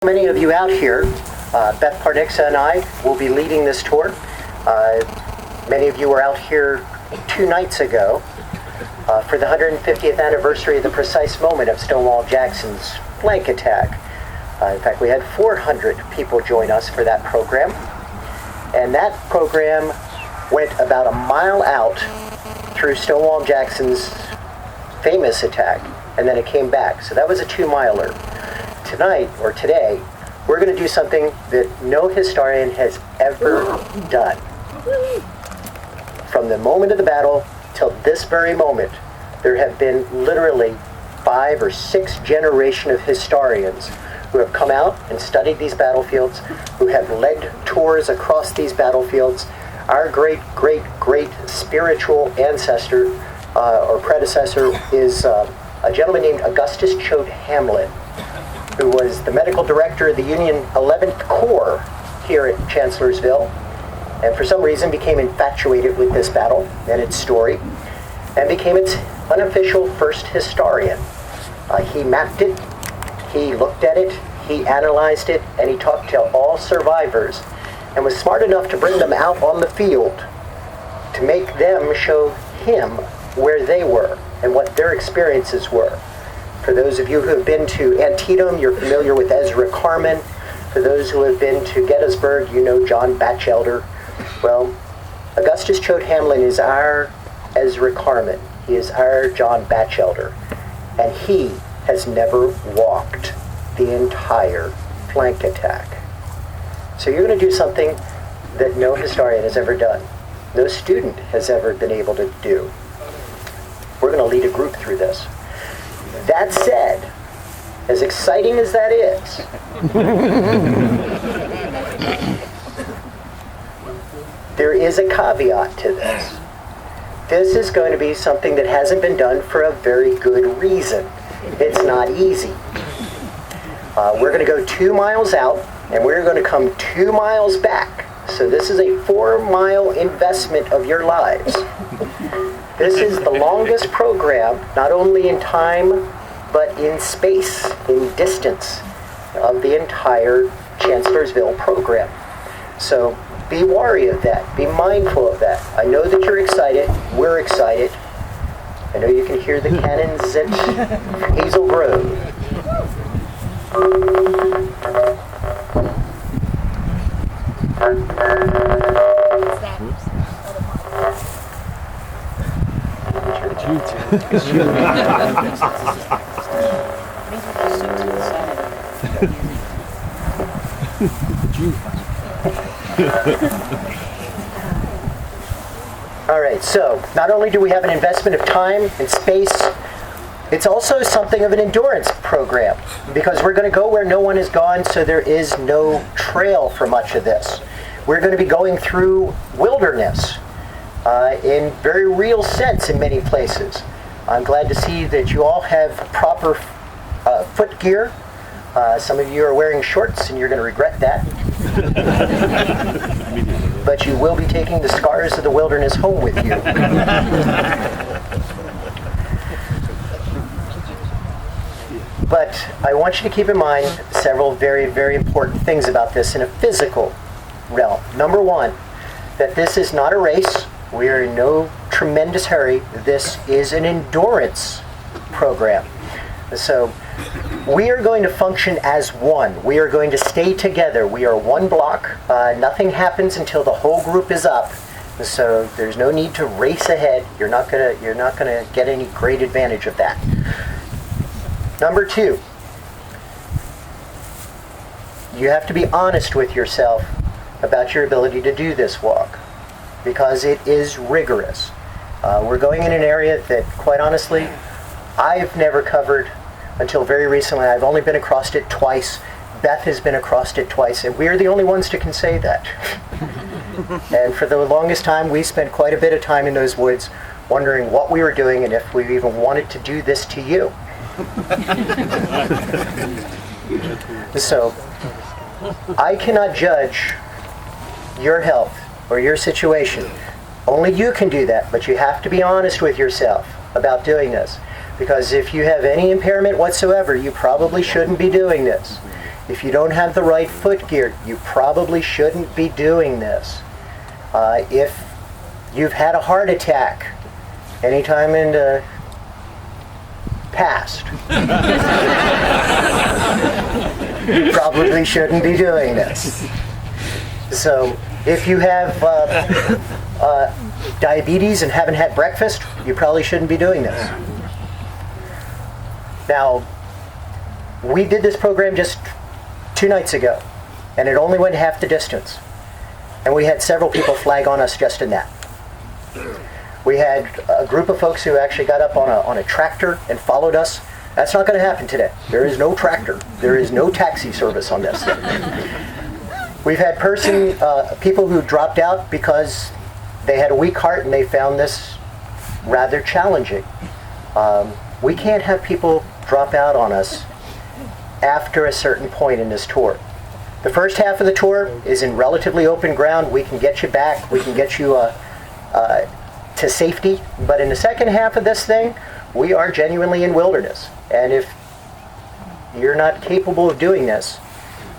Many of you out here, Beth, Parnicza, and I will be leading this tour. Many of you were out here 2 nights ago for the 150th anniversary of the precise moment of Stonewall Jackson's Flank Attack. In fact, we had 400 people join us for that program. And that program went about a mile out through Stonewall Jackson's famous attack, and then it came back. So that was a 2-miler. Tonight, or today, we're going to do something that no historian has ever done. From the moment of the battle till this very moment, there have been literally 5 or 6 generations of historians who have come out and studied these battlefields, who have led tours across these battlefields. Our great spiritual ancestor or predecessor is a gentleman named Augustus Choate Hamlin, who was the medical director of the Union 11th Corps here at Chancellorsville, and for some reason became infatuated with this battle and its story, and became its unofficial first historian. He mapped it, he looked at it, he analyzed it, and he talked to all survivors, and was smart enough to bring them out on the field to make them show him where they were and what their experiences were. For those of you who have been to Antietam, you're familiar with Ezra Carmen. For those who have been to Gettysburg, you know John Batchelder. Well, Augustus Choate Hamlin is our Ezra Carmen. He is our John Batchelder. And he has never walked the entire flank attack. So you're going to do something that no historian has ever done. No student has ever been able to do. We're going to lead a group through this. That said, as exciting as that is, there is a caveat to this. This is going to be something that hasn't been done for a very good reason. It's not easy. We're going to go 2 miles out, and we're going to come 2 miles back. So this is a 4-mile investment of your lives. This is the longest program, not only in time, but in space, in distance, of the entire Chancellorsville program. So be wary of that. Be mindful of that. I know that you're excited. We're excited. I know you can hear the cannons at Hazel Grove. All right, so not only do we have an investment of time and space, it's also something of an endurance program, because we're going to go where no one has gone, so there is no trail for much of this. We're going to be going through wilderness in very real sense in many places. I'm glad to see that you all have proper foot gear. Some of you are wearing shorts and you're going to regret that. But you will be taking the scars of the wilderness home with you. But I want you to keep in mind several very, very important things about this in a physical realm. Number one, that this is not a race. We are in no tremendous hurry. This is an endurance program. So we are going to function as one. We are going to stay together. We are one block. Nothing happens until the whole group is up. So there's no need to race ahead. You're not gonna get any great advantage of that. Number two, you have to be honest with yourself about your ability to do this walk, because it is rigorous. We're going in an area that, quite honestly, I've never covered until very recently. I've only been across it twice. Beth has been across it twice, and we're the only ones that can say that. And for the longest time, we spent quite a bit of time in those woods wondering what we were doing and if we even wanted to do this to you. So, I cannot judge your health or your situation. Only you can do that, but you have to be honest with yourself about doing this. Because if you have any impairment whatsoever, you probably shouldn't be doing this. If you don't have the right foot gear, you probably shouldn't be doing this. If you've had a heart attack anytime in the past, you probably shouldn't be doing this. So if you have diabetes and haven't had breakfast, you probably shouldn't be doing this. Now, we did this program just 2 nights ago, and it only went half the distance. And we had several people flag on us just in that. We had a group of folks who actually got up on a tractor and followed us. That's not going to happen today. There is no tractor. There is no taxi service on this thing. We've had people who dropped out because they had a weak heart and they found this rather challenging. We can't have people drop out on us after a certain point in this tour. The first half of the tour is in relatively open ground. We can get you back. We can get you to safety. But in the second half of this thing, we are genuinely in wilderness. And if you're not capable of doing this,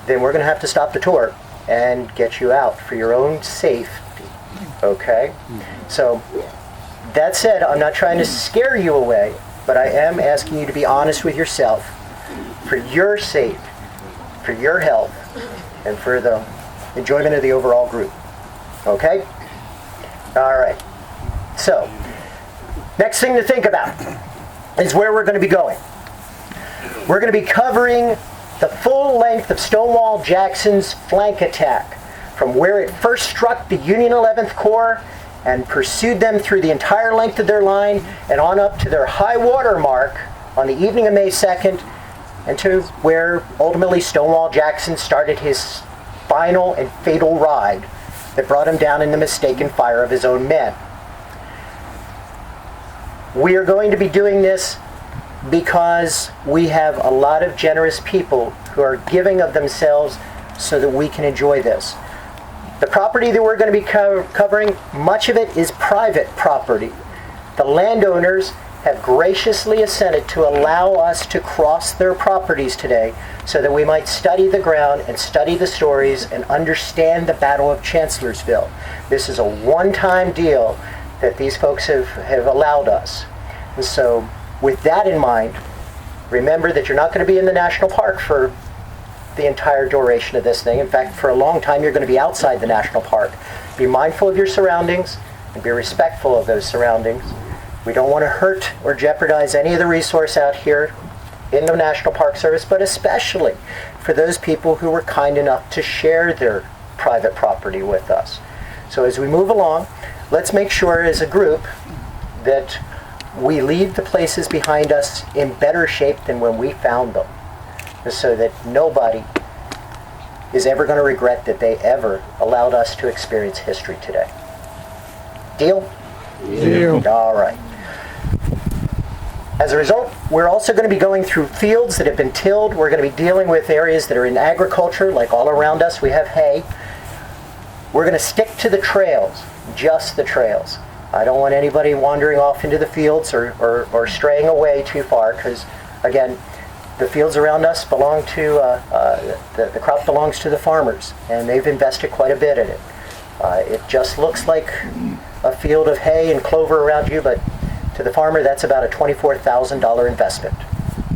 then we're going to have to stop the tour and get you out for your own safety. Okay? So, that said, I'm not trying to scare you away, but I am asking you to be honest with yourself for your sake, for your health, and for the enjoyment of the overall group. Okay? All right. So, next thing to think about is where we're going to be going. We're going to be covering the full length of Stonewall Jackson's flank attack, from where it first struck the Union 11th Corps and pursued them through the entire length of their line and on up to their high water mark on the evening of May 2nd, and to where ultimately Stonewall Jackson started his final and fatal ride that brought him down in the mistaken fire of his own men. We are going to be doing this because we have a lot of generous people who are giving of themselves so that we can enjoy this. The property that we're going to be covering, much of it is private property. The landowners have graciously assented to allow us to cross their properties today so that we might study the ground and study the stories and understand the Battle of Chancellorsville. This is a one-time deal that these folks have allowed us. And so, with that in mind, remember that you're not going to be in the national park for the entire duration of this thing. In fact, for a long time, you're going to be outside the national park. Be mindful of your surroundings and be respectful of those surroundings. We don't want to hurt or jeopardize any of the resource out here in the National Park Service, but especially for those people who were kind enough to share their private property with us. So as we move along, let's make sure as a group that we leave the places behind us in better shape than when we found them, so that nobody is ever going to regret that they ever allowed us to experience history today. Deal? Deal. All right. As a result, we're also going to be going through fields that have been tilled. We're going to be dealing with areas that are in agriculture, like all around us we have hay. We're going to stick to the trails, just the trails. I don't want anybody wandering off into the fields or straying away too far, because, again, the fields around us belong to, the crop belongs to the farmers, and they've invested quite a bit in it. It just looks like a field of hay and clover around you, but to the farmer, that's about a $24,000 investment.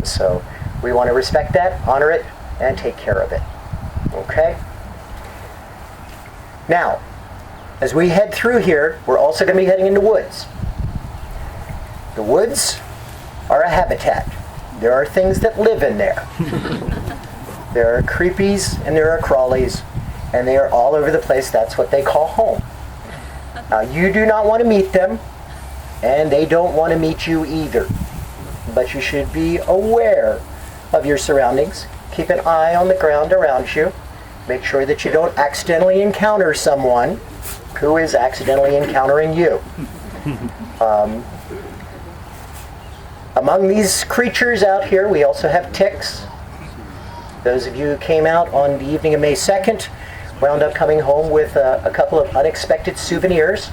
So we want to respect that, honor it, and take care of it. Okay? Now, as we head through here, we're also going to be heading into woods. The woods are a habitat. There are things that live in there. There are creepies and there are crawlies, and they are all over the place. That's what they call home. Now, you do not want to meet them, and they don't want to meet you either. But you should be aware of your surroundings. Keep an eye on the ground around you. Make sure that you don't accidentally encounter someone who is accidentally encountering you. Among these creatures out here, we also have ticks. Those of you who came out on the evening of May 2nd wound up coming home with a couple of unexpected souvenirs.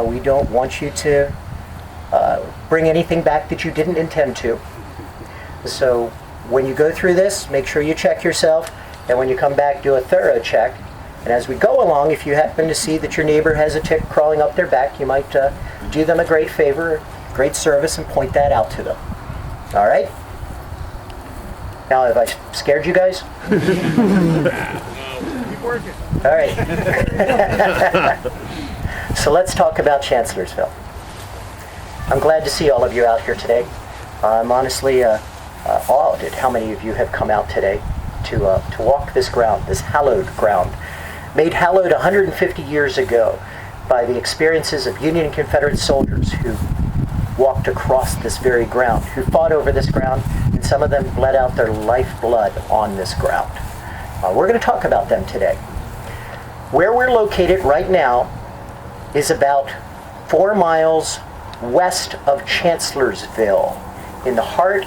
We don't want you to bring anything back that you didn't intend to. So when you go through this, make sure you check yourself, and when you come back, do a thorough check. And as we go along, if you happen to see that your neighbor has a tick crawling up their back, you might do them a great favor, great service, and point that out to them. All right? Now, have I scared you guys? Keep working. All right. So let's talk about Chancellorsville. I'm glad to see all of you out here today. I'm honestly awed at how many of you have come out today to walk this ground, this hallowed ground, made hallowed 150 years ago by the experiences of Union and Confederate soldiers who walked across this very ground, who fought over this ground, and some of them bled out their lifeblood on this ground. We're going to talk about them today. Where we're located right now is about 4 miles west of Chancellorsville, in the heart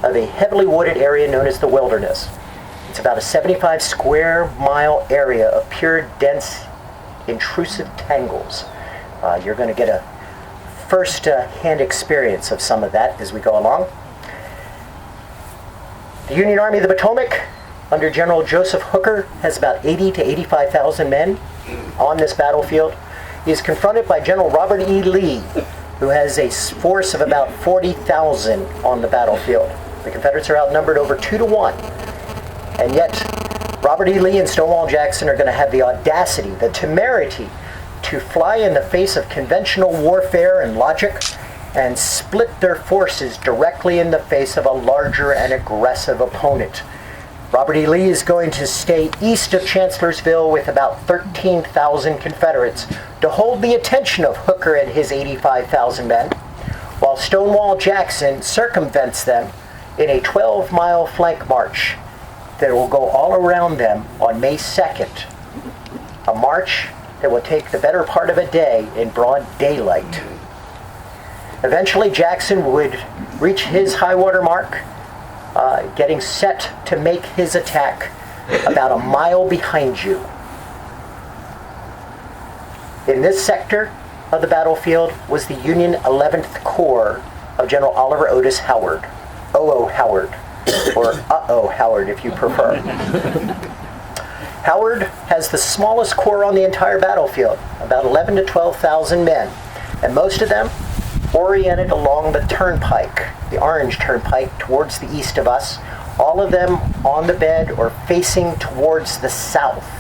of a heavily wooded area known as the Wilderness. It's about a 75 square mile area of pure, dense, intrusive tangles. You're going to get a first-hand experience of some of that as we go along. The Union Army of the Potomac, under General Joseph Hooker, has about 80 to 85,000 men on this battlefield. He is confronted by General Robert E. Lee, who has a force of about 40,000 on the battlefield. The Confederates are outnumbered over 2 to 1. And yet, Robert E. Lee and Stonewall Jackson are going to have the audacity, the temerity, to fly in the face of conventional warfare and logic and split their forces directly in the face of a larger and aggressive opponent. Robert E. Lee is going to stay east of Chancellorsville with about 13,000 Confederates to hold the attention of Hooker and his 85,000 men, while Stonewall Jackson circumvents them in a 12-mile flank march that will go all around them on May 2nd. A march that will take the better part of a day in broad daylight. Eventually, Jackson would reach his high water mark, getting set to make his attack about a mile behind you. In this sector of the battlefield was the Union 11th Corps of General Oliver Otis Howard, O.O. Howard, or Uh-oh Howard if you prefer. Howard has the smallest corps on the entire battlefield, about 11 to 12,000 men, and most of them oriented along the turnpike, the orange turnpike towards the east of us, all of them on the bed or facing towards the south.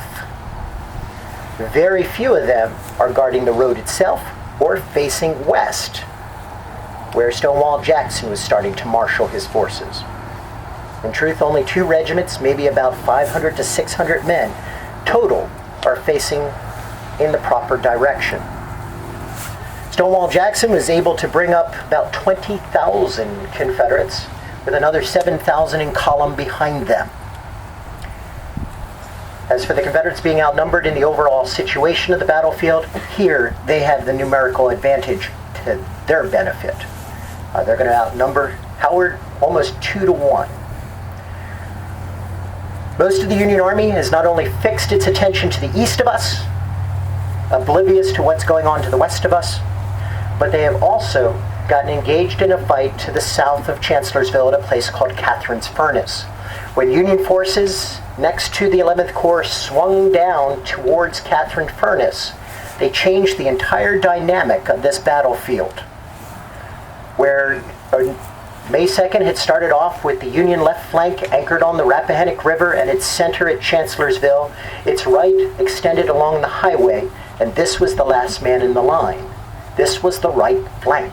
Very few of them are guarding the road itself or facing west, where Stonewall Jackson was starting to marshal his forces. In truth, only 2 regiments, maybe about 500 to 600 men total, are facing in the proper direction. Stonewall Jackson was able to bring up about 20,000 Confederates, with another 7,000 in column behind them. As for the Confederates being outnumbered in the overall situation of the battlefield, here they have the numerical advantage to their benefit. They're going to outnumber Howard almost 2 to 1. Most of the Union Army has not only fixed its attention to the east of us, oblivious to what's going on to the west of us, but they have also gotten engaged in a fight to the south of Chancellorsville at a place called Catherine's Furnace. When Union forces next to the 11th Corps swung down towards Catherine Furnace, they changed the entire dynamic of this battlefield, where May 2nd had started off with the Union left flank anchored on the Rappahannock River and its center at Chancellorsville. Its right extended along the highway, and this was the last man in the line. This was the right flank.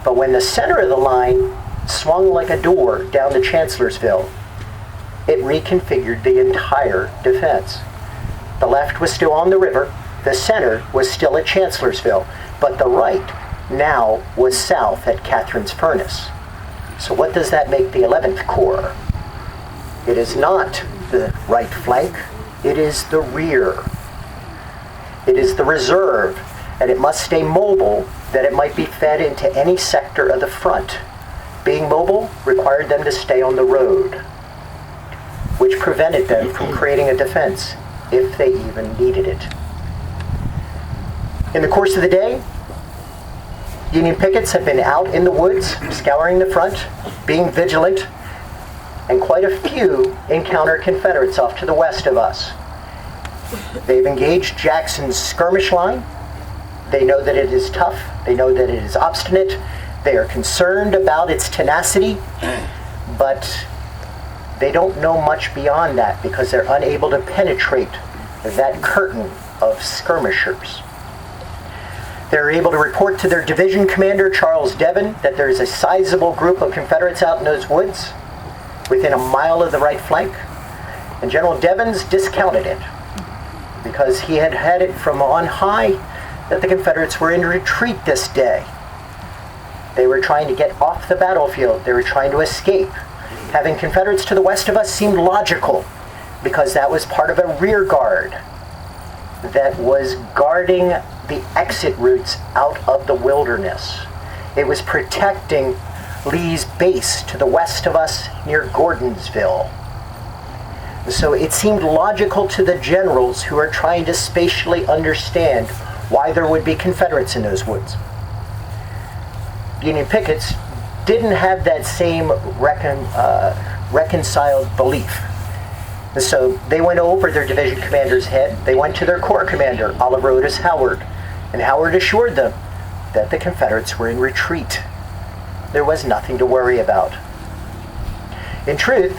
But when the center of the line swung like a door down to Chancellorsville, it reconfigured the entire defense. The left was still on the river, the center was still at Chancellorsville, but the right now was south at Catherine's Furnace. So what does that make the 11th Corps? It is not the right flank, it is the rear. It is the reserve, and it must stay mobile that it might be fed into any sector of the front. Being mobile required them to stay on the road, which prevented them from creating a defense if they even needed it. In the course of the day, Union pickets have been out in the woods, scouring the front, being vigilant, and quite a few encounter Confederates off to the west of us. They've engaged Jackson's skirmish line. They know that it is tough. They know that it is obstinate. They are concerned about its tenacity, but they don't know much beyond that because they're unable to penetrate that curtain of skirmishers. They're able to report to their division commander, Charles Devon, that there is a sizable group of Confederates out in those woods within a mile of the right flank. And General Devon's discounted it because he had had it from on high that the Confederates were in retreat this day. They were trying to get off the battlefield. They were trying to escape. Having Confederates to the west of us seemed logical because that was part of a rear guard that was guarding the exit routes out of the wilderness. It was protecting Lee's base to the west of us near Gordonsville. So it seemed logical to the generals who are trying to spatially understand why there would be Confederates in those woods. Union pickets didn't have that same reconciled belief. And so they went over their division commander's head. They went to their corps commander, Oliver Otis Howard, and Howard assured them that the Confederates were in retreat. There was nothing to worry about. In truth,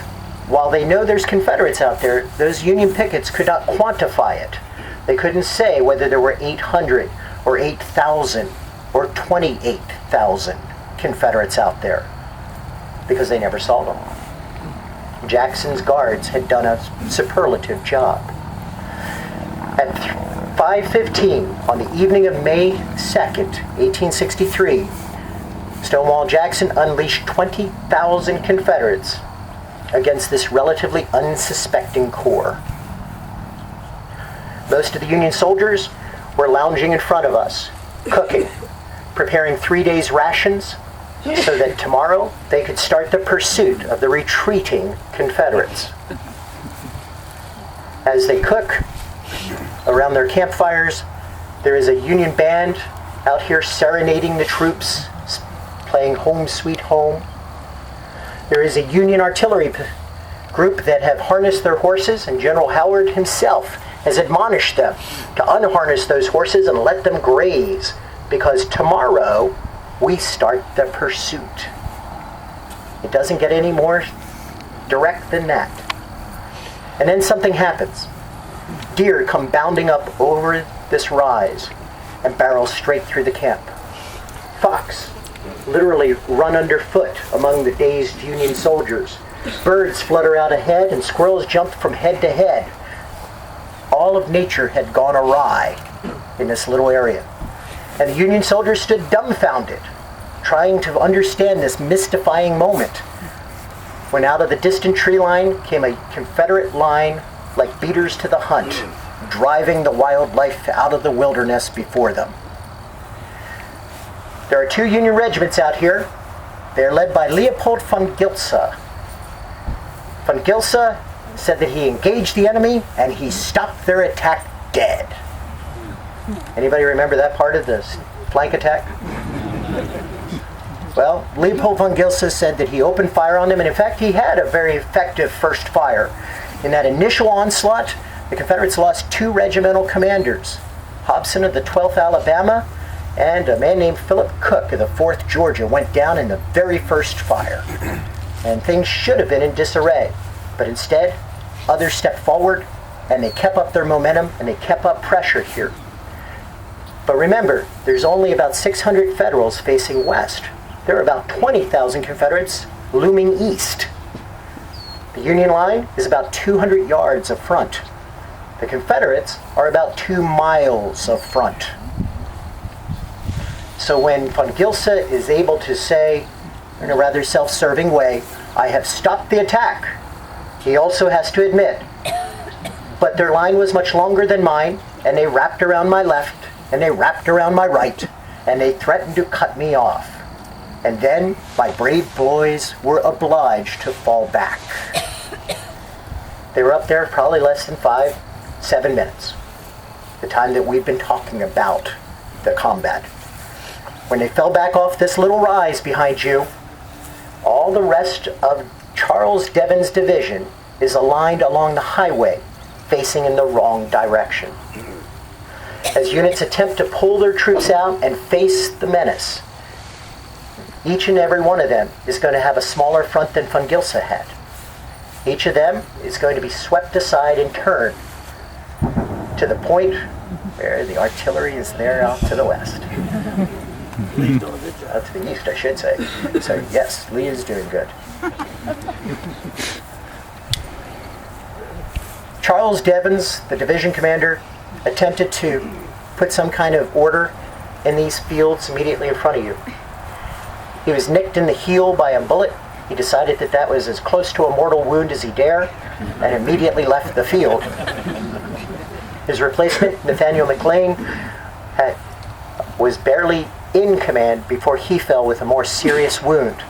while they know there's Confederates out there, those Union pickets could not quantify it. They couldn't say whether there were 800 or 8,000 or 28,000 Confederates out there because they never saw them. Jackson's guards had done a superlative job. At 5:15 on the evening of May 2nd, 1863, Stonewall Jackson unleashed 20,000 Confederates against this relatively unsuspecting corps. Most of the Union soldiers were lounging in front of us, cooking, preparing 3 days' rations so that tomorrow they could start the pursuit of the retreating Confederates. As they cook around their campfires, there is a Union band out here serenading the troops, playing Home Sweet Home. There is a Union artillery group that have harnessed their horses, and General Howard himself has admonished them to unharness those horses and let them graze, because tomorrow we start the pursuit. It doesn't get any more direct than that. And then something happens. Deer come bounding up over this rise and barrel straight through the camp. Fox literally run underfoot among the dazed Union soldiers. Birds flutter out ahead and squirrels jump from head to head. All of nature had gone awry in this little area. And the Union soldiers stood dumbfounded, trying to understand this mystifying moment, when out of the distant tree line came a Confederate line like beaters to the hunt, driving the wildlife out of the wilderness before them. There are 2 Union regiments out here. They are led by Leopold von Gilsa. Von Gilsa said that he engaged the enemy and he stopped their attack dead. Anybody remember that part of the flank attack? Well, Leopold von Gilsa said that he opened fire on them, and in fact he had a very effective first fire. In that initial onslaught, the Confederates lost 2 regimental commanders, Hobson of the 12th Alabama and a man named Philip Cook of the 4th Georgia went down in the very first fire. And things should have been in disarray, but instead others stepped forward and they kept up their momentum and they kept up pressure here. But remember, there's only about 600 Federals facing west. There are about 20,000 Confederates looming east. The Union line is about 200 yards of front. The Confederates are about 2 miles of front. So when von Gilsa is able to say, in a rather self-serving way, I have stopped the attack, he also has to admit, but their line was much longer than mine, and they wrapped around my left, and they wrapped around my right, and they threatened to cut me off. And then my brave boys were obliged to fall back. They were up there probably less than 5-7 minutes, the time that we've been talking about the combat. When they fell back off this little rise behind you, all the rest of Charles Devon's division is aligned along the highway, facing in the wrong direction. As units attempt to pull their troops out and face the menace, each and every one of them is going to have a smaller front than von Gilsa had. Each of them is going to be swept aside and turned to the point where the artillery is there out to the west. Out to the east, I should say. So yes, Lee is doing good. Charles Devons, the division commander, attempted to put some kind of order in these fields immediately in front of you. He was nicked in the heel by a bullet. He decided that that was as close to a mortal wound as he dare, and immediately left the field. His replacement, Nathaniel McLean, was barely in command before he fell with a more serious wound.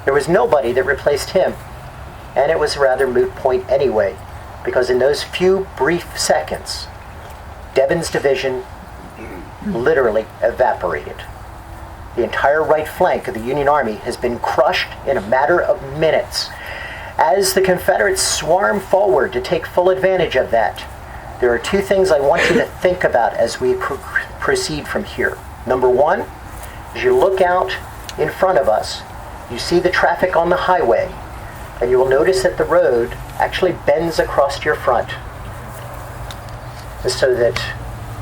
There was nobody that replaced him, and it was a rather moot point anyway, because in those few brief seconds, Devon's division literally evaporated. The entire right flank of the Union Army has been crushed in a matter of minutes. As the Confederates swarm forward to take full advantage of that, there are two things I want you to think about as we proceed from here. Number one, as you look out in front of us, you see the traffic on the highway, and you will notice that the road actually bends across your front. So that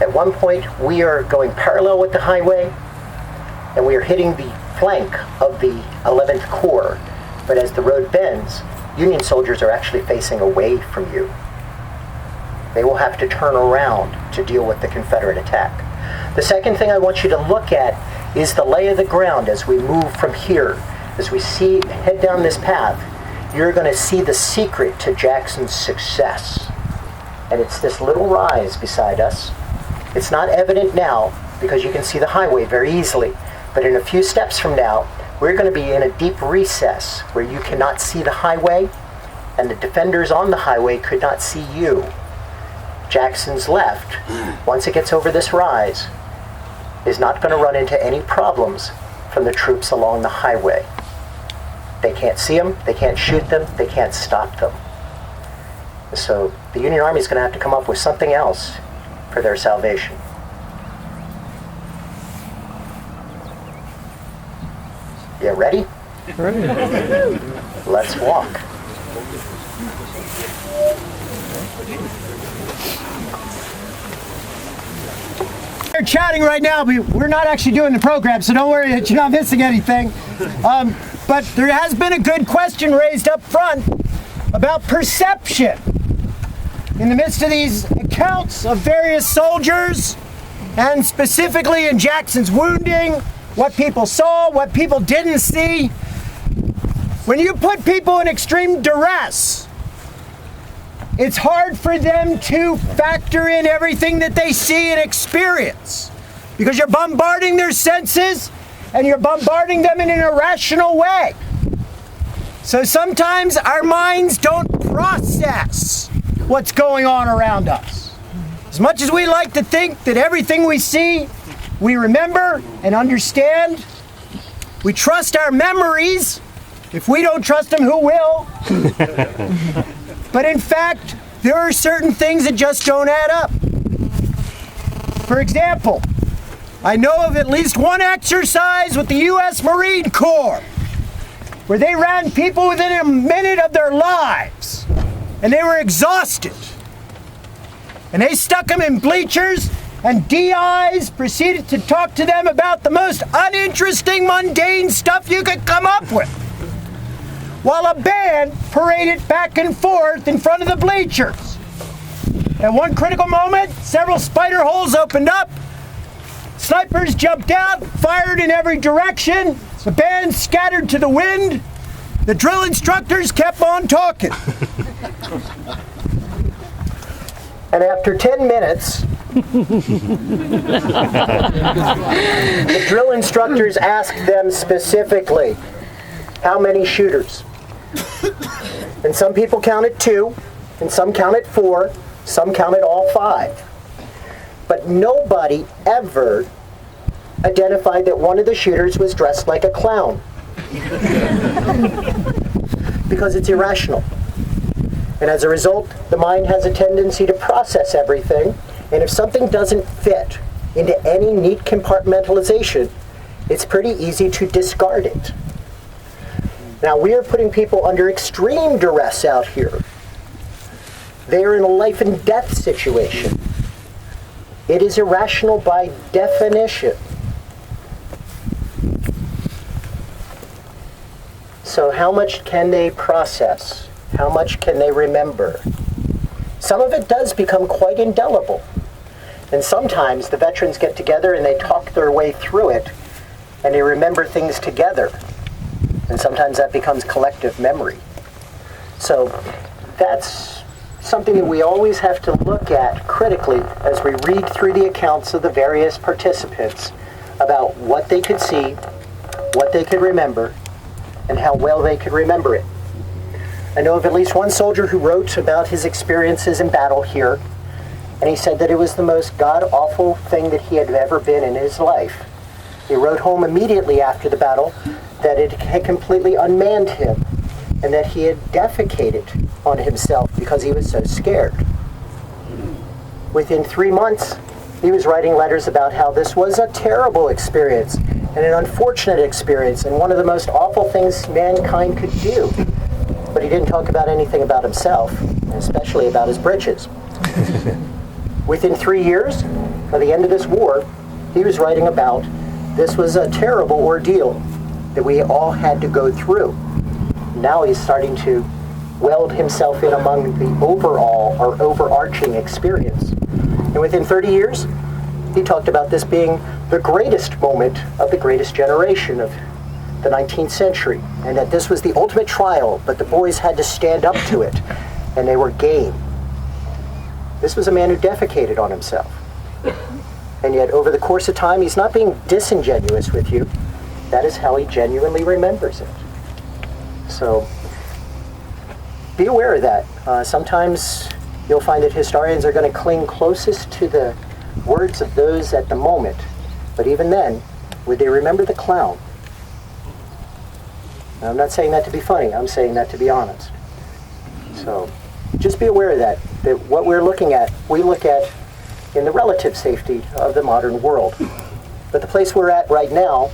at one point we are going parallel with the highway, and we are hitting the flank of the 11th Corps. But as the road bends, Union soldiers are actually facing away from you. They will have to turn around to deal with the Confederate attack. The second thing I want you to look at is the lay of the ground as we move from here. As we head down this path, you're going to see the secret to Jackson's success. And it's this little rise beside us. It's not evident now because you can see the highway very easily. But in a few steps from now, we're going to be in a deep recess where you cannot see the highway, and the defenders on the highway could not see you. Jackson's left, once it gets over this rise, is not going to run into any problems from the troops along the highway. They can't see them, they can't shoot them, they can't stop them. So the Union Army is going to have to come up with something else for their salvation. You ready? Ready. Let's walk. We're chatting right now, but we're not actually doing the program, so don't worry that you're not missing anything. But there has been a good question raised up front about perception. In the midst of these accounts of various soldiers, and specifically in Jackson's wounding, what people saw, what people didn't see. When you put people in extreme duress, it's hard for them to factor in everything that they see and experience because you're bombarding their senses and you're bombarding them in an irrational way. So sometimes our minds don't process what's going on around us. As much as we like to think that everything we see we remember and understand, we trust our memories. If we don't trust them, who will? But in fact, there are certain things that just don't add up. For example, I know of at least one exercise with the U.S. Marine Corps where they ran people within a minute of their lives and they were exhausted. And they stuck them in bleachers and DIs proceeded to talk to them about the most uninteresting, mundane stuff you could come up with, while a band paraded back and forth in front of the bleachers. At one critical moment, several spider holes opened up, snipers jumped out, fired in every direction, the band scattered to the wind, the drill instructors kept on talking. And after 10 minutes, the drill instructors asked them specifically, how many shooters? And some people counted 2, and some counted 4, some counted all 5. But nobody ever identified that one of the shooters was dressed like a clown. because it's irrational. And as a result, the mind has a tendency to process everything, and if something doesn't fit into any neat compartmentalization, it's pretty easy to discard it. Now, we are putting people under extreme duress out here. They are in a life and death situation. It is irrational by definition. So how much can they process? How much can they remember? Some of it does become quite indelible. And sometimes the veterans get together and they talk their way through it, and they remember things together. And sometimes that becomes collective memory. So that's something that we always have to look at critically as we read through the accounts of the various participants about what they could see, what they could remember, and how well they could remember it. I know of at least one soldier who wrote about his experiences in battle here, and he said that it was the most god-awful thing that he had ever been in his life. He wrote home immediately after the battle that it had completely unmanned him, and that he had defecated on himself because he was so scared. Within 3 months, he was writing letters about how this was a terrible experience and an unfortunate experience and one of the most awful things mankind could do. But he didn't talk about anything about himself, especially about his britches. Within 3 years, by the end of this war, he was writing about this was a terrible ordeal that we all had to go through. Now he's starting to weld himself in among the overall or overarching experience. And within 30 years, he talked about this being the greatest moment of the greatest generation of the 19th century, and that this was the ultimate trial, but the boys had to stand up to it, and they were game. This was a man who defecated on himself. And yet, over the course of time, he's not being disingenuous with you. That is how he genuinely remembers it. So, be aware of that. Sometimes you'll find that historians are going to cling closest to the words of those at the moment. But even then, would they remember the clown? Now, I'm not saying that to be funny. I'm saying that to be honest. So, just be aware of that what we're looking at, we look at in the relative safety of the modern world. But the place we're at right now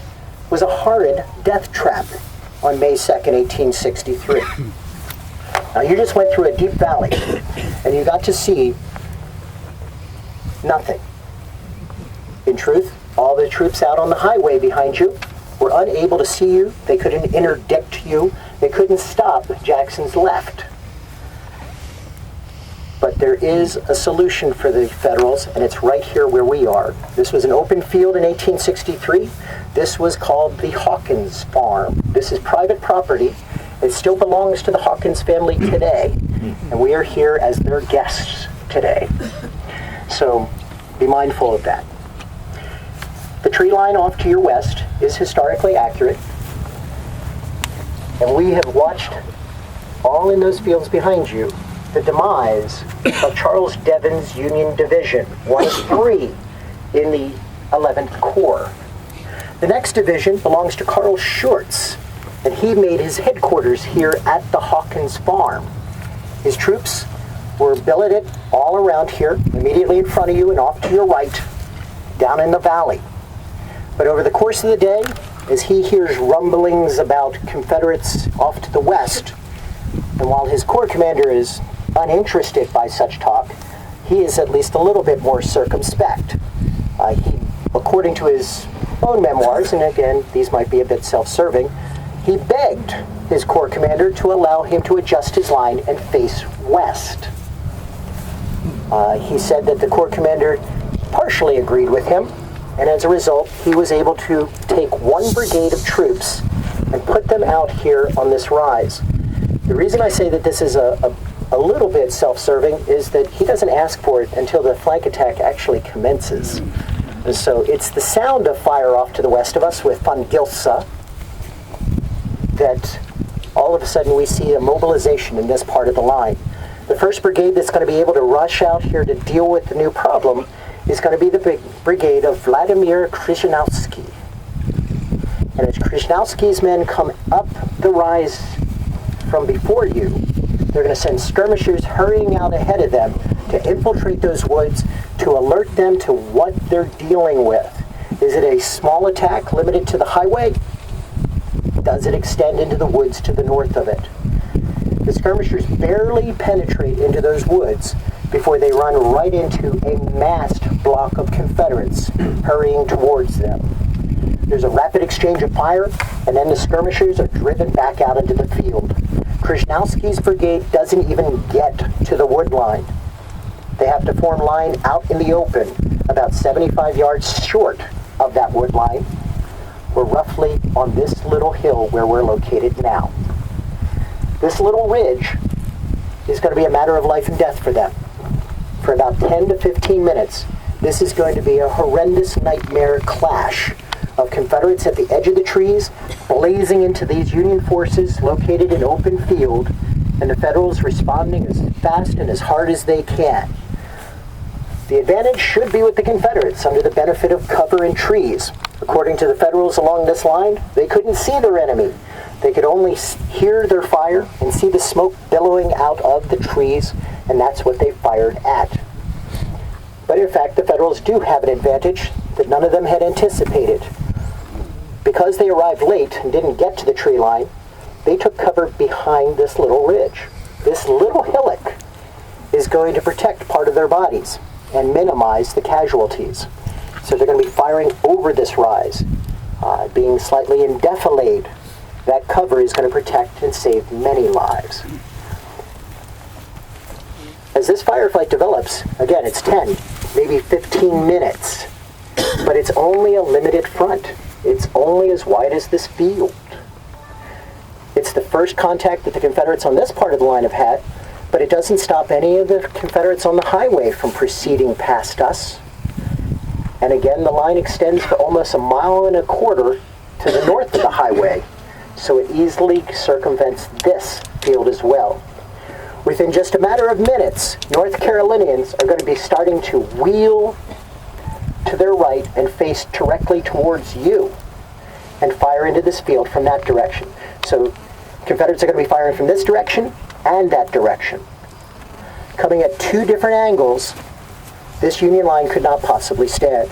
was a horrid death trap on May 2nd, 1863. Now, you just went through a deep valley, and you got to see nothing. In truth, all the troops out on the highway behind you were unable to see you. They couldn't interdict you. They couldn't stop Jackson's left. But there is a solution for the Federals, and it's right here where we are. This was an open field in 1863. This was called the Hawkins Farm. This is private property. It still belongs to the Hawkins family today, and we are here as their guests today. So be mindful of that. The tree line off to your west is historically accurate, and we have watched all in those fields behind you the demise of Charles Devon's Union Division, one of 3 in the 11th Corps. The next division belongs to Carl Schurz, and he made his headquarters here at the Hawkins Farm. His troops were billeted all around here, immediately in front of you and off to your right, down in the valley. But over the course of the day, as he hears rumblings about Confederates off to the west, and while his Corps commander is uninterested by such talk, he is at least a little bit more circumspect. According to his own memoirs, and again, these might be a bit self-serving, he begged his Corps commander to allow him to adjust his line and face west. He said that the Corps commander partially agreed with him, and as a result, he was able to take 1 brigade of troops and put them out here on this rise. The reason I say that this is a little bit self-serving is that he doesn't ask for it until the flank attack actually commences. And so it's the sound of fire off to the west of us with Von Gilsa that all of a sudden we see a mobilization in this part of the line. The first brigade that's going to be able to rush out here to deal with the new problem is going to be the brigade of Vladimir Krzyżanowski. And as Krzyżanowski's men come up the rise from before you, they're going to send skirmishers hurrying out ahead of them to infiltrate those woods, to alert them to what they're dealing with. Is it a small attack limited to the highway? Does it extend into the woods to the north of it? The skirmishers barely penetrate into those woods before they run right into a massed block of Confederates hurrying towards them. There's a rapid exchange of fire, and then the skirmishers are driven back out into the field. Krasnowski's brigade doesn't even get to the wood line. They have to form line out in the open, about 75 yards short of that wood line. We're roughly on this little hill where we're located now. This little ridge is going to be a matter of life and death for them. For about 10 to 15 minutes, this is going to be a horrendous nightmare clash of Confederates at the edge of the trees, blazing into these Union forces located in open field, and the Federals responding as fast and as hard as they can. The advantage should be with the Confederates under the benefit of cover and trees. According to the Federals along this line, they couldn't see their enemy. They could only hear their fire and see the smoke billowing out of the trees, and that's what they fired at. But in fact, the Federals do have an advantage that none of them had anticipated. Because they arrived late and didn't get to the tree line, they took cover behind this little ridge. This little hillock is going to protect part of their bodies and minimize the casualties. So they're going to be firing over this rise, being slightly in defilade. That cover is going to protect and save many lives. As this firefight develops, again, it's 10, maybe 15 minutes, but it's only a limited front. It's only as wide as this field. It's the first contact that the Confederates on this part of the line have had, but it doesn't stop any of the Confederates on the highway from proceeding past us. And again, the line extends for almost 1.25 miles to the north of the highway, so it easily circumvents this field as well. Within just a matter of minutes, North Carolinians are going to be starting to wheel to their right and face directly towards you and fire into this field from that direction. So Confederates are going to be firing from this direction and that direction. Coming at two different angles, this Union line could not possibly stand.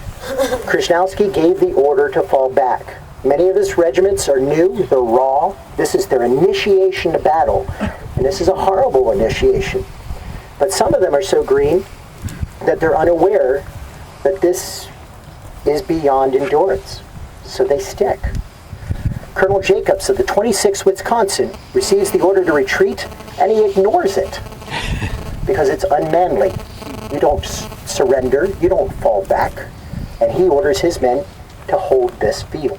Krasnowski gave the order to fall back. Many of his regiments are new, they're raw. This is their initiation to battle, and this is a horrible initiation. But some of them are so green that they're unaware that this is beyond endurance, so they stick. Colonel Jacobs of the 26th Wisconsin receives the order to retreat, and he ignores it because it's unmanly. You don't surrender, you don't fall back, and he orders his men to hold this field.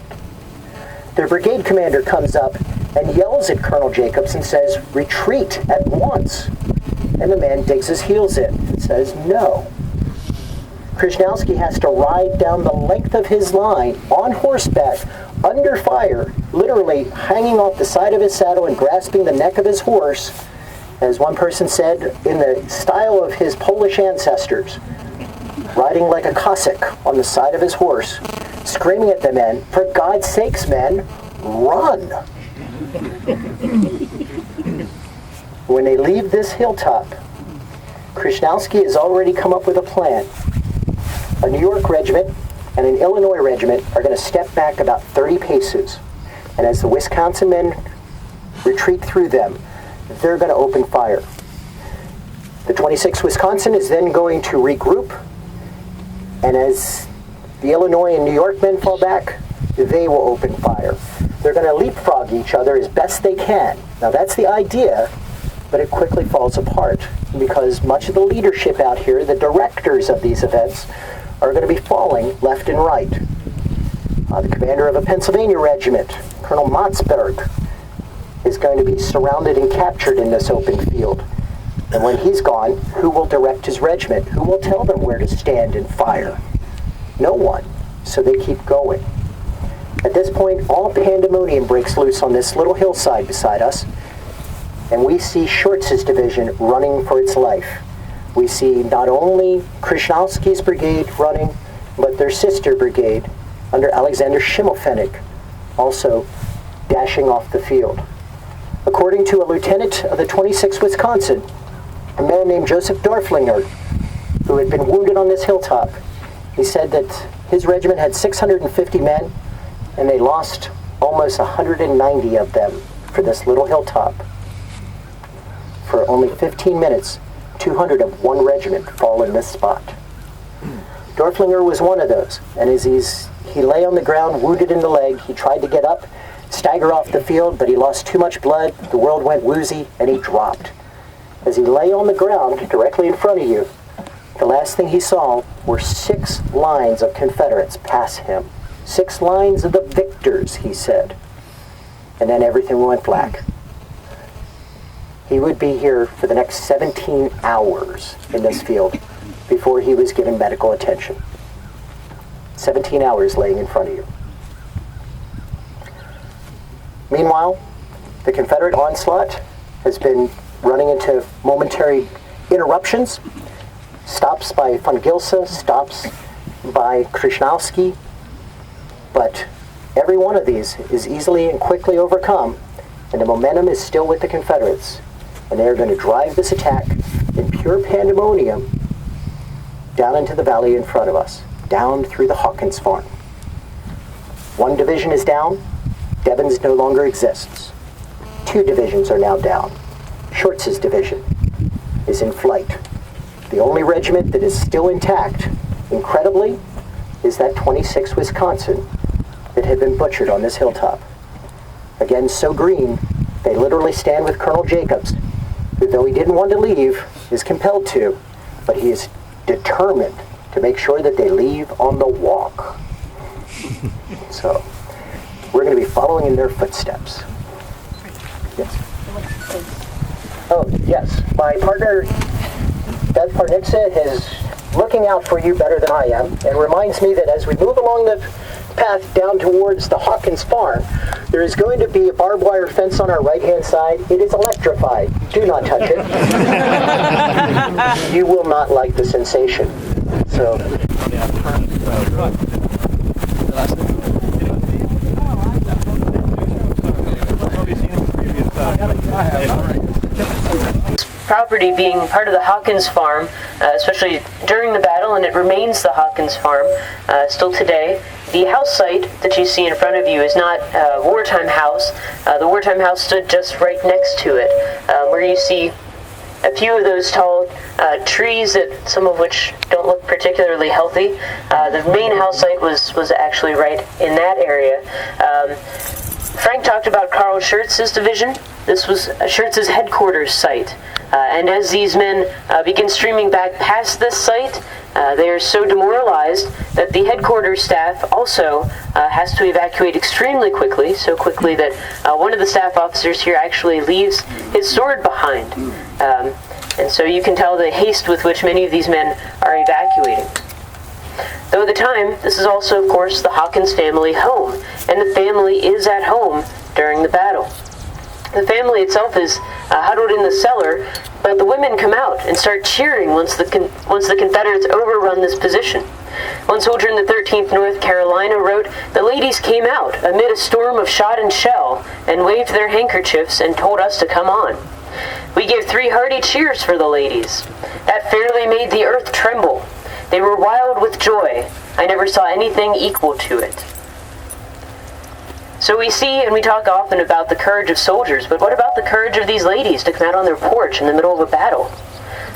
Their brigade commander comes up and yells at Colonel Jacobs and says, "Retreat at once." And the man digs his heels in and says, "No." Krasnowski has to ride down the length of his line on horseback, under fire, literally hanging off the side of his saddle and grasping the neck of his horse, as one person said, in the style of his Polish ancestors, riding like a Cossack on the side of his horse, screaming at the men, "For God's sakes, men, run!" When they leave this hilltop, Krasnowski has already come up with a plan. A New York regiment and an Illinois regiment are going to step back about 30 paces, and as the Wisconsin men retreat through them, they're going to open fire. The 26th Wisconsin is then going to regroup, and as the Illinois and New York men fall back, they will open fire. They're going to leapfrog each other as best they can. Now that's the idea, but it quickly falls apart because much of the leadership out here, the directors of these events, are going to be falling left and right. The commander of a Pennsylvania regiment, Colonel Motzberg, is going to be surrounded and captured in this open field. And when he's gone, who will direct his regiment? Who will tell them where to stand and fire? No one. So they keep going. At this point, all pandemonium breaks loose on this little hillside beside us, and we see Schurtz's division running for its life. We see not only Krasnowski's brigade running, but their sister brigade under Alexander Schimmelpfennig also dashing off the field. According to a lieutenant of the 26th Wisconsin, a man named Joseph Dorflinger, who had been wounded on this hilltop, he said that his regiment had 650 men, and they lost almost 190 of them for this little hilltop. For only 15 minutes, 200 of one regiment fall in this spot. Dorflinger was one of those, and as he lay on the ground, wounded in the leg, he tried to get up, stagger off the field, but he lost too much blood, the world went woozy, and he dropped. As he lay on the ground directly in front of you, the last thing he saw were 6 lines of Confederates pass him. 6 lines of the victors, he said. And then everything went black. He would be here for the next 17 hours in this field before he was given medical attention. 17 hours laying in front of you. Meanwhile, the Confederate onslaught has been running into momentary interruptions. Stops by von Gilsa, stops by Krishnowski, but every one of these is easily and quickly overcome, and the momentum is still with the Confederates, and they are going to drive this attack in pure pandemonium down into the valley in front of us, down through the Hawkins farm. One division is down. Devens no longer exists. 2 divisions are now down. Schurtz's division is in flight. The only regiment that is still intact, incredibly, is that 26th Wisconsin that had been butchered on this hilltop. Again, so green, they literally stand with Colonel Jacobs, who, though he didn't want to leave, is compelled to, but he is determined to make sure that they leave on the walk. So, we're going to be following in their footsteps. Yes. Oh, yes. My partner, Beth Parnicza, is looking out for you better than I am, and reminds me that as we move along the path down towards the Hawkins farm, there is going to be a barbed wire fence on our right-hand side. It is electrified. Do not touch it. You will not like the sensation. So. Property being part of the Hawkins farm, especially during the battle, and it remains the Hawkins farm still today. The house site that you see in front of you is not a wartime house. The wartime house stood just right next to it, where you see a few of those tall trees, that some of which don't look particularly healthy. The main house site was actually right in that area. Frank talked about Carl Schurz's division. This was Schurz's headquarters site. And as these men begin streaming back past this site, they are so demoralized that the headquarters staff also has to evacuate extremely quickly, so quickly that one of the staff officers here actually leaves his sword behind. And so you can tell the haste with which many of these men are evacuating. Though at the time, this is also, of course, the Hawkins family home, and the family is at home during the battle. The family itself is huddled in the cellar, but the women come out and start cheering once the Confederates overrun this position. One soldier in the 13th North Carolina wrote, "The ladies came out amid a storm of shot and shell and waved their handkerchiefs and told us to come on. We gave 3 hearty cheers for the ladies. That fairly made the earth tremble. They were wild with joy. I never saw anything equal to it." So we see and we talk often about the courage of soldiers, but what about the courage of these ladies to come out on their porch in the middle of a battle?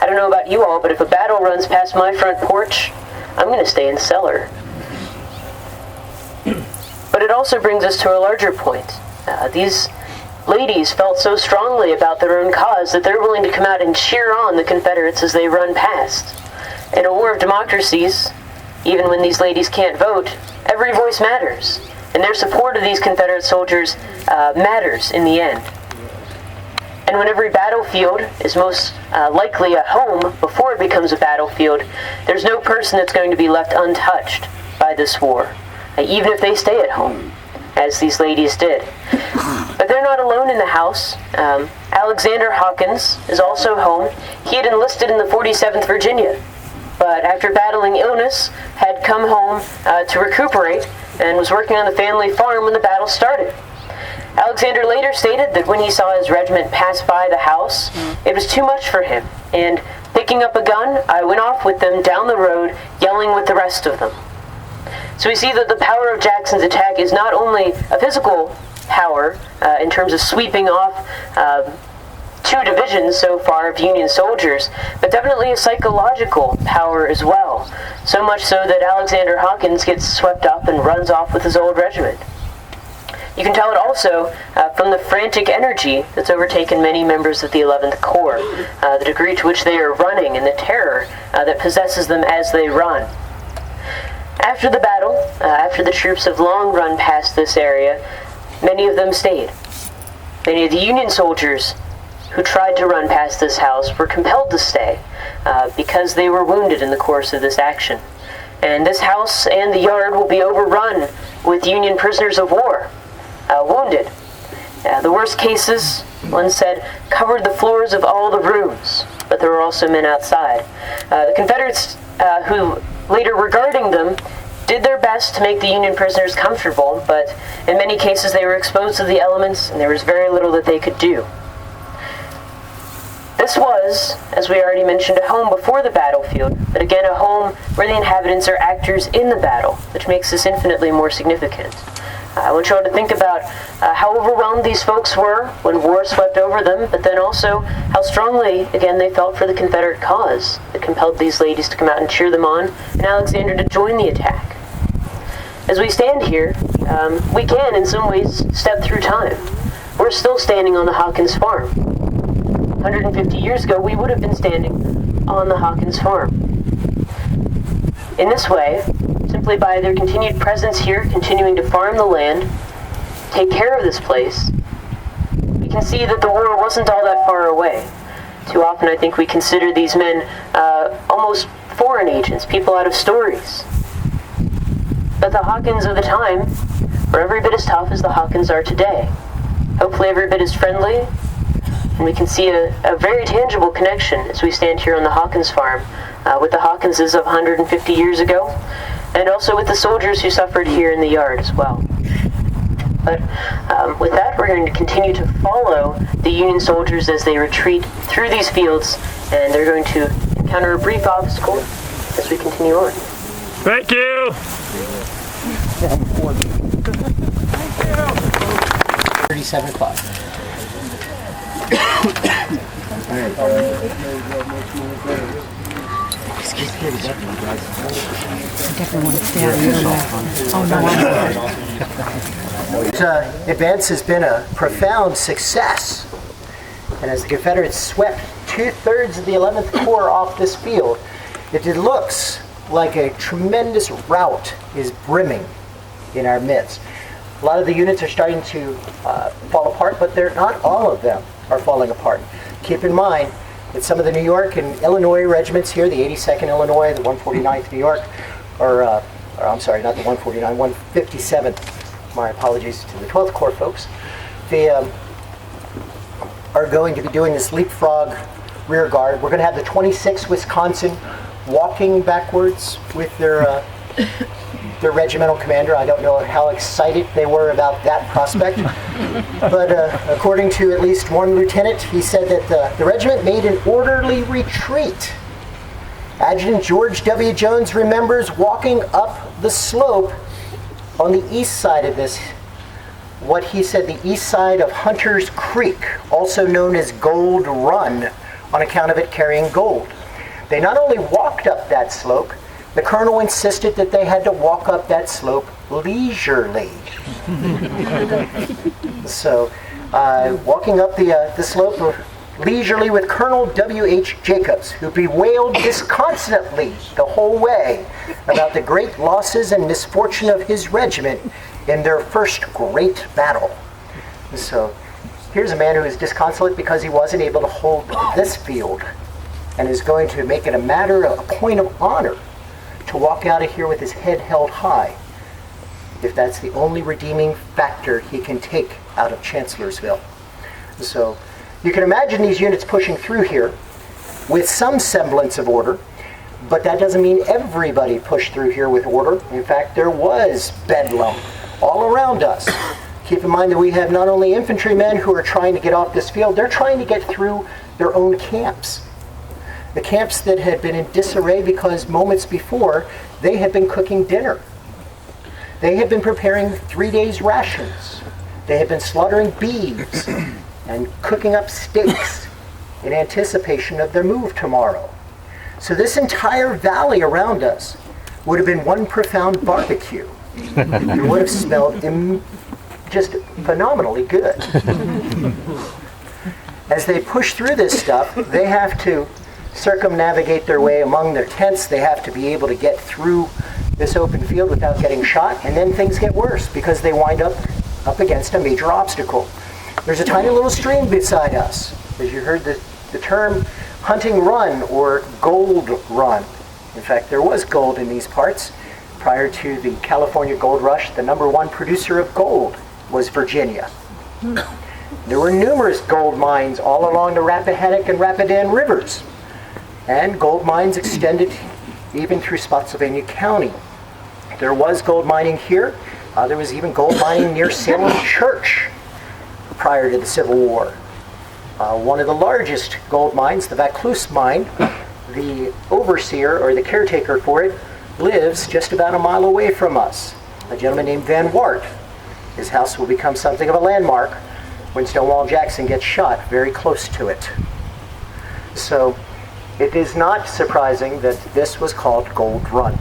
I don't know about you all, but if a battle runs past my front porch, I'm going to stay in the cellar. But it also brings us to a larger point. These ladies felt so strongly about their own cause that they're willing to come out and cheer on the Confederates as they run past. In a war of democracies, even when these ladies can't vote, every voice matters. And their support of these Confederate soldiers matters in the end. And when every battlefield is most likely a home before it becomes a battlefield, there's no person that's going to be left untouched by this war, even if they stay at home, as these ladies did. But they're not alone in the house. Alexander Hawkins is also home. He had enlisted in the 47th Virginia, but after battling illness, had come home to recuperate, and was working on the family farm when the battle started. Alexander later stated that when he saw his regiment pass by the house, it was too much for him, and picking up a gun, I went off with them down the road, yelling with the rest of them. So we see that the power of Jackson's attack is not only a physical power in terms of sweeping off 2 divisions so far of Union soldiers, but definitely a psychological power as well. So much so that Alexander Hawkins gets swept up and runs off with his old regiment. You can tell it also from the frantic energy that's overtaken many members of the 11th Corps, the degree to which they are running and the terror that possesses them as they run. After the battle, after the troops have long run past this area, many of them stayed. Many of the Union soldiers who tried to run past this house were compelled to stay because they were wounded in the course of this action. And this house and the yard will be overrun with Union prisoners of war, wounded. The worst cases, one said, covered the floors of all the rooms, but there were also men outside. The Confederates, who later regarding them, did their best to make the Union prisoners comfortable, but in many cases they were exposed to the elements and there was very little that they could do. This was, as we already mentioned, a home before the battlefield, but again a home where the inhabitants are actors in the battle, which makes this infinitely more significant. I want you all to think about how overwhelmed these folks were when war swept over them, but then also how strongly, again, they felt for the Confederate cause that compelled these ladies to come out and cheer them on, and Alexander to join the attack. As we stand here, we can, in some ways, step through time. We're still standing on the Hawkins farm. 150 years ago, we would have been standing on the Hawkins farm. In this way, simply by their continued presence here, continuing to farm the land, take care of this place, we can see that the war wasn't all that far away. Too often I think we consider these men almost foreign agents, people out of stories. But the Hawkins of the time were every bit as tough as the Hawkins are today. Hopefully every bit as friendly, and we can see a very tangible connection as we stand here on the Hawkins farm with the Hawkinses of 150 years ago, and also with the soldiers who suffered here in the yard as well. But with that, we're going to continue to follow the Union soldiers as they retreat through these fields, and they're going to encounter a brief obstacle as we continue on. Thank you! 37.5. Advance has been a profound success, and as the Confederates swept 2/3 of the 11th Corps off this field, it looks like a tremendous rout is brimming in our midst. A lot of the units are starting to fall apart, but not all of them are falling apart. Keep in mind that some of the New York and Illinois regiments here, the 82nd Illinois, the 149th New York, or I'm sorry, not the 149, 157th, my apologies to the 12th Corps folks, they are going to be doing this leapfrog rear guard. We're going to have the 26th Wisconsin walking backwards with their regimental commander. I don't know how excited they were about that prospect, but according to at least one lieutenant, he said that the regiment made an orderly retreat. Adjutant George W. Jones remembers walking up the slope on the east side of this, what he said, the east side of Hunter's Creek, also known as Gold Run, on account of it carrying gold. They not only walked up that slope, the colonel insisted that they had to walk up that slope leisurely. So, walking up the slope leisurely with Colonel W.H. Jacobs, who bewailed disconsolately the whole way about the great losses and misfortune of his regiment in their first great battle. So, here's a man who is disconsolate because he wasn't able to hold this field, and is going to make it a point of honor to walk out of here with his head held high, if that's the only redeeming factor he can take out of Chancellorsville. So you can imagine these units pushing through here with some semblance of order, but that doesn't mean everybody pushed through here with order. In fact, there was bedlam all around us. Keep in mind that we have not only infantrymen who are trying to get off this field, they're trying to get through their own camps. The camps that had been in disarray because moments before, they had been cooking dinner. They had been preparing 3 days' rations. They had been slaughtering beeves and cooking up steaks in anticipation of their move tomorrow. So this entire valley around us would have been one profound barbecue. It would have smelled just phenomenally good. As they push through this stuff, they have to circumnavigate their way among their tents. They have to be able to get through this open field without getting shot, and then things get worse because they wind up against a major obstacle. There's a tiny little stream beside us. As you heard the term hunting run or gold run. In fact, there was gold in these parts. Prior to the California gold rush, the #1 producer of gold was Virginia. There were numerous gold mines all along the Rappahannock and Rapidan rivers. And gold mines extended even through Spotsylvania County. There was gold mining here. There was even gold mining near Salem Church prior to the Civil War. One of the largest gold mines, the Vaucluse mine, the overseer or the caretaker for it lives just about a mile away from us. A gentleman named Van Wart. His house will become something of a landmark when Stonewall Jackson gets shot very close to it. So it is not surprising that this was called Gold Run.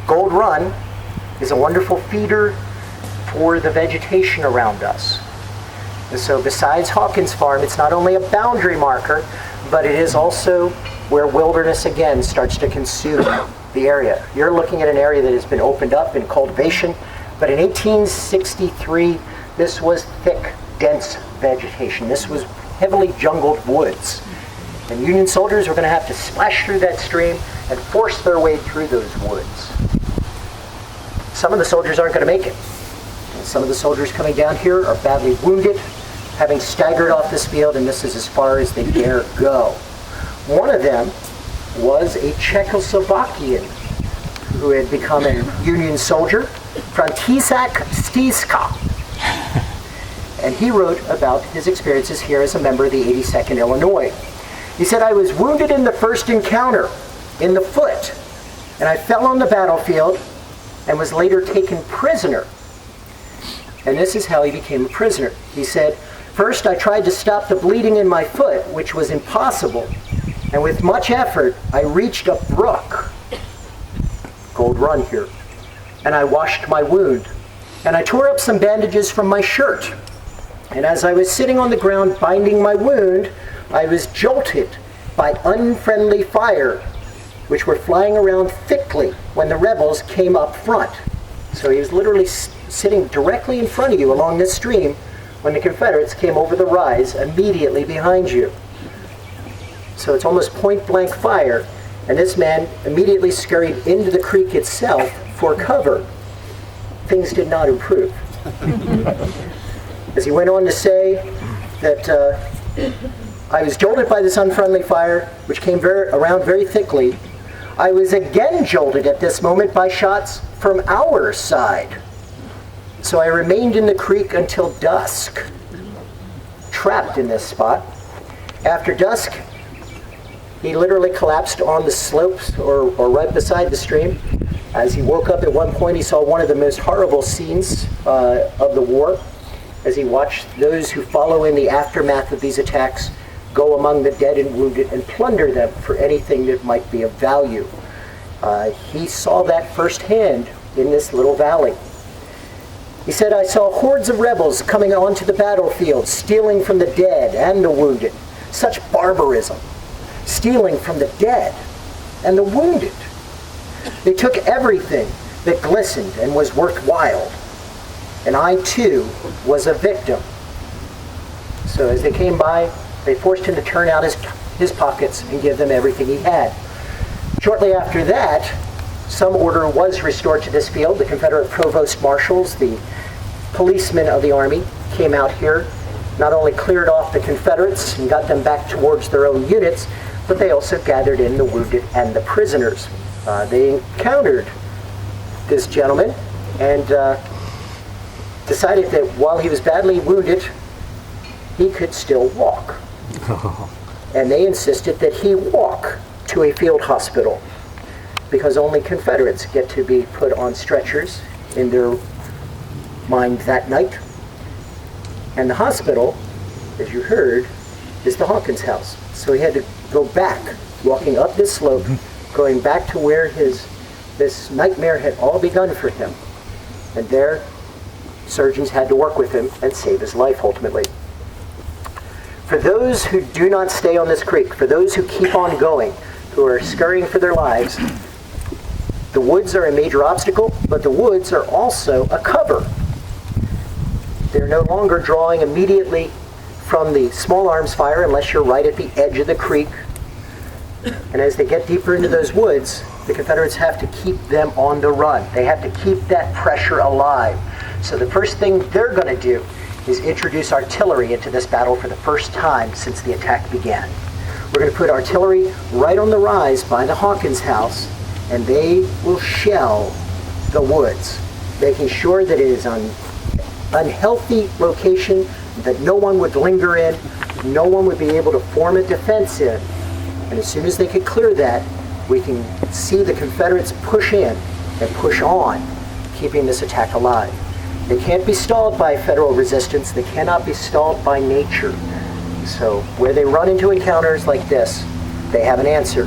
Gold Run is a wonderful feeder for the vegetation around us. And so besides Hawkins Farm, it's not only a boundary marker, but it is also where wilderness again starts to consume the area. You're looking at an area that has been opened up in cultivation, but in 1863, this was thick, dense vegetation. This was heavily jungled woods. And Union soldiers were going to have to splash through that stream and force their way through those woods. Some of the soldiers aren't going to make it. And some of the soldiers coming down here are badly wounded, having staggered off this field, and this is as far as they dare go. One of them was a Czechoslovakian who had become a Union soldier, Parnicza.Challenging. And he wrote about his experiences here as a member of the 82nd Illinois. He said, "I was wounded in the first encounter, in the foot, and I fell on the battlefield and was later taken prisoner." And this is how he became a prisoner. He said, "First, I tried to stop the bleeding in my foot, which was impossible. And with much effort, I reached a brook," Gold Run here, "and I washed my wound. And I tore up some bandages from my shirt. And as I was sitting on the ground binding my wound, I was jolted by unfriendly fire, which were flying around thickly when the rebels came up front." So he was literally sitting directly in front of you along this stream when the Confederates came over the rise immediately behind you. So it's almost point blank fire, and this man immediately scurried into the creek itself for cover. Things did not improve. As he went on to say that I was jolted by this unfriendly fire, which came around very thickly. I was again jolted at this moment by shots from our side. So I remained in the creek until dusk, trapped in this spot. After dusk, he literally collapsed on the slopes or right beside the stream. As he woke up at one point, he saw one of the most horrible scenes of the war, as he watched those who follow in the aftermath of these attacks go among the dead and wounded and plunder them for anything that might be of value. He saw that firsthand in this little valley. He said, "I saw hordes of rebels coming onto the battlefield, stealing from the dead and the wounded. Such barbarism, stealing from the dead and the wounded. They took everything that glistened and was worthwhile. And I, too, was a victim." So as they came by, they forced him to turn out his pockets and give them everything he had. Shortly after that, some order was restored to this field. The Confederate provost marshals, the policemen of the Army, came out here, not only cleared off the Confederates and got them back towards their own units, but they also gathered in the wounded and the prisoners. They encountered this gentleman, and decided that while he was badly wounded, he could still walk. And they insisted that he walk to a field hospital, because only Confederates get to be put on stretchers in their mind that night. And the hospital, as you heard, is the Hawkins house. So he had to go back, walking up this slope, going back to where this nightmare had all begun for him. And there, surgeons had to work with him and save his life ultimately. For those who do not stay on this creek, for those who keep on going, who are scurrying for their lives, the woods are a major obstacle, but the woods are also a cover. They're no longer drawing immediately from the small arms fire unless you're right at the edge of the creek. And as they get deeper into those woods, the Confederates have to keep them on the run. They have to keep that pressure alive. So the first thing they're going to do is introduce artillery into this battle for the first time since the attack began. We're going to put artillery right on the rise by the Hawkins house, and they will shell the woods, making sure that it is an unhealthy location that no one would linger in, no one would be able to form a defense in. And as soon as they could clear that, we can see the Confederates push in and push on, keeping this attack alive. They can't be stalled by federal resistance. They cannot be stalled by nature. So where they run into encounters like this, they have an answer.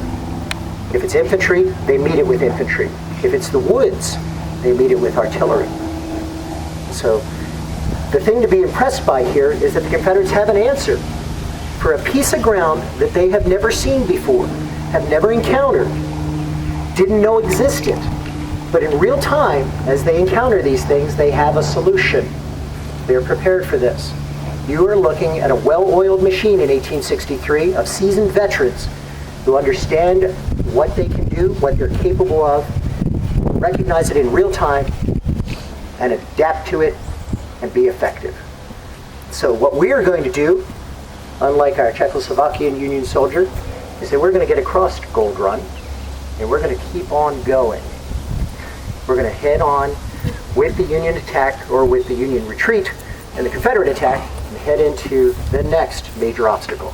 If it's infantry, they meet it with infantry. If it's the woods, they meet it with artillery. So the thing to be impressed by here is that the Confederates have an answer for a piece of ground that they have never seen before, have never encountered, didn't know existed. But in real time, as they encounter these things, they have a solution. They're prepared for this. You are looking at a well-oiled machine in 1863 of seasoned veterans who understand what they can do, what they're capable of, recognize it in real time, and adapt to it and be effective. So what we are going to do, unlike our Czechoslovakian Union soldier, is that we're going to get across Gold Run, and we're going to keep on going. We're going to head on with the Union attack, or with the Union retreat, and the Confederate attack, and head into the next major obstacle.